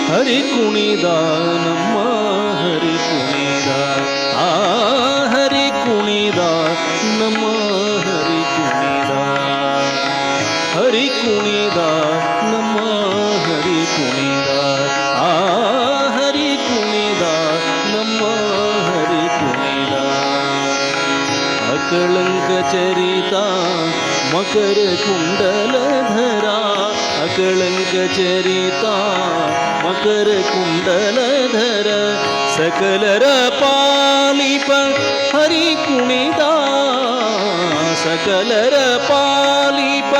ಹರಿ ಕುಣಿದ ನಮ್ಮ ಹರಿ ಕುಣಿದ ಹರಿ ಕುಣಿದ ನಮ್ಮ ಹರಿ ಕುಣಿದ ಹರಿ ಕುಣಿದ ನಮ್ಮ ಹರಿ ಕುಣಿದ ಹರಿ ಕುಣಿದ ನಮ್ಮ ಹರಿ ಕುಣಿದ ಅಕಳಂಕ ಚರಿತ ಮಕರ ಕುಂಡಲಧರ ಅಕಳಂಕ ಚರಿತ ಮಕರ ಕುಂಡಲಧರ ಸಕಲರ ಪಾಲಿಪ ಹರಿ ಕುಣಿದ ಸಕಲರ ಪಾಲಿಪ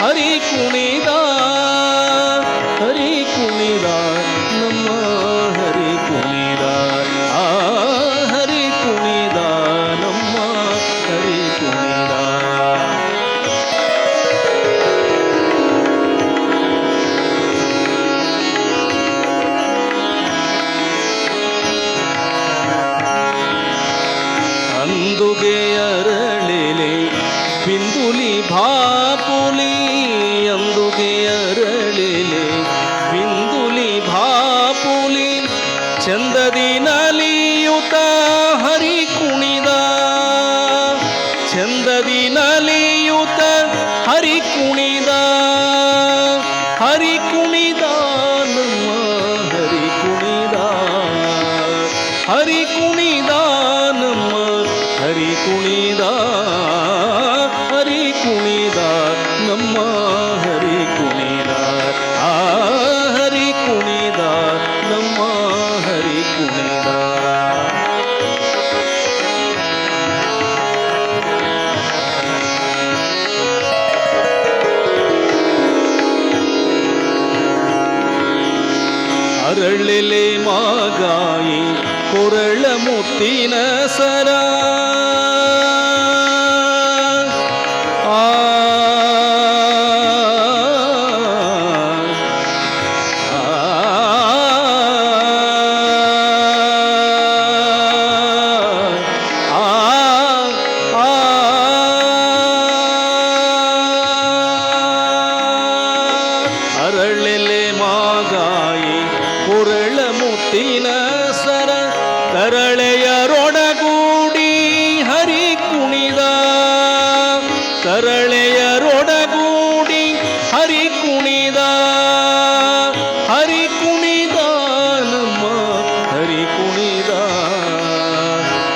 ಹರಿ ಕುಣಿದ ಹರಿ ಕುಣಿದ ನಮ್ಮ ಹರಿ ಕುಣಿದ ಹರಿ ಕುಣಿದ ನಮ್ಮ ಹರಿ ಕುಣಿದ ಅಂದುಗೆ ಅರಳಿಲೆ ಬಿಂದುಲಿ ಭಾಪುಲಿ ಅಂದುಗೆ ಅರಳಿಲೆ ಬಿಂದುಲಿ ಭಾಪುಲಿ ಚಂದದಿ ನಲಿಯುತ ಹರಿ ಕುಣಿದ ಚಂದದಿ ನಲಿಯುತ ಹರಿ ಕುಣಿದ ಹರಿ ಕುಣಿದ ನಮ್ಮ ಹರಿ ಕುಣಿದ ಹರಿ ಕುಣಿದ ನಮ್ಮ ಹರಿ ಕುಣಿದ ಹರಿ ಕುಣಿದ ನಮ್ಮ ಹರಿ ಕುಣಿದ ಹರಿ ಕುಣಿದ ನಮ್ಮ ಹರಿ ಕುಣಿದ ಅರಳೆಲೆ ಮಾಗಾಯಿ ಕೊರಳ ಮುತ್ತಿನ ಸರ ಅರಳೆಲೆ ಮಾಗಾಯಿ ಕೊರಳ ಮುತ್ತಿನ ಸರ ತರಳೆಯರೊಡಗೂಡಿ ಹರಿ ಕುಣಿದ ತರಳೆಯರೊಡಗೂಡಿ ಹರಿ ಕುಣಿದ ಹರಿ ಕುಣಿದ ನಮ್ಮ ಹರಿ ಕುಣಿದ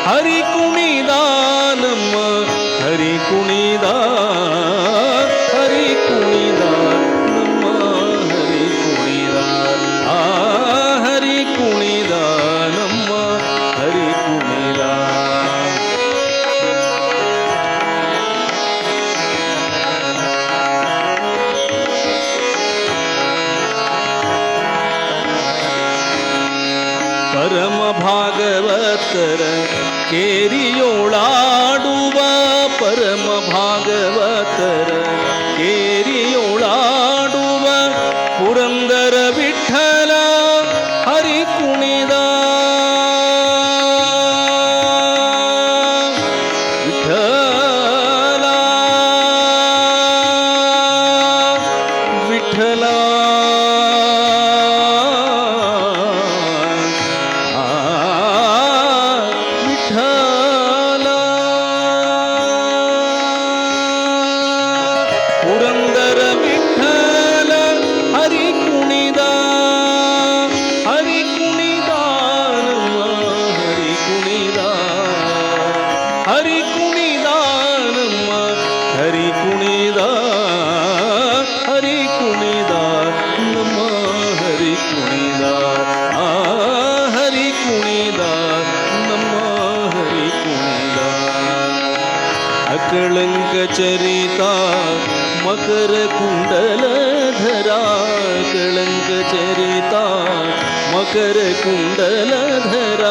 ಹರಿ ಕುಣಿದ ನಮ್ಮ ಹರಿ ಕುಣಿದ ಹರಿ ಕುಣಿದ ನಮ್ಮ ಹರಿ ಕುಣಿದ ಹರಿ ಕುಣಿದ ನಮ್ಮ ಹರಿ ಕುಣಿದ ಪರಮ ಭಾಗವತರ ಕೇರಿಯೋಳಾಡುವ ಪರಮ ಭಾಗವತರ ಕೇರಿಯೋಳಾಡುವ ಪುರಂದರ ವಿಠಲ ಹರಿ ಕುಣಿದ ವಿಠಲ ವಿಠಲ ವಿಠಲ ಪುರಂದರ ವಿಠಲ ಹರಿ ಕುಣಿದ ಹರಿ ಕುಣಿದ ನಮ್ಮ ಹರಿ ಕುಣಿದ ಹರಿ ಕುಣಿದ ನಮ್ಮ ಹರಿ ಕುಣಿದ ಹರಿ ಕುಣಿದ ನಮ್ಮ ಹರಿ ಕುಣಿದ ಹರಿ ಕುಣಿದ ನಮ್ಮ ಹರಿ ಕುಣಿದ ಅಕಳಂಕ ಚರಿತ ಮಕರ ಕುಂಡಲಧರ ಕಳಂಕ ಚರಿತ ಮಕರ ಕುಂಡಲಧರ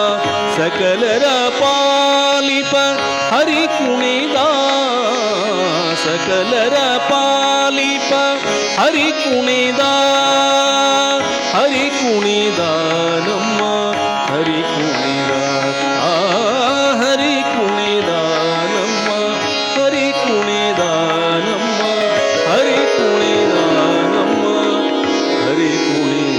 ಸಕಲರ ಪಾಲಿಪ ಹರಿ ಕುಣಿದ ಸಕಲರ ಪಾಲಿಪ ಹರಿ ಕುಣಿದ ಹರಿ ಕುಣಿದ ನಮ್ಮ ಹರಿ ಕುಣಿದ ಹರಿ ಕುಣಿದ ನಮ್ಮ ಹರಿ ಕುಣಿದ ನಮ್ಮ ಹರಿ ಕುಣಿದ ನಮ್ಮ ಹರಿ ಕುಣಿದ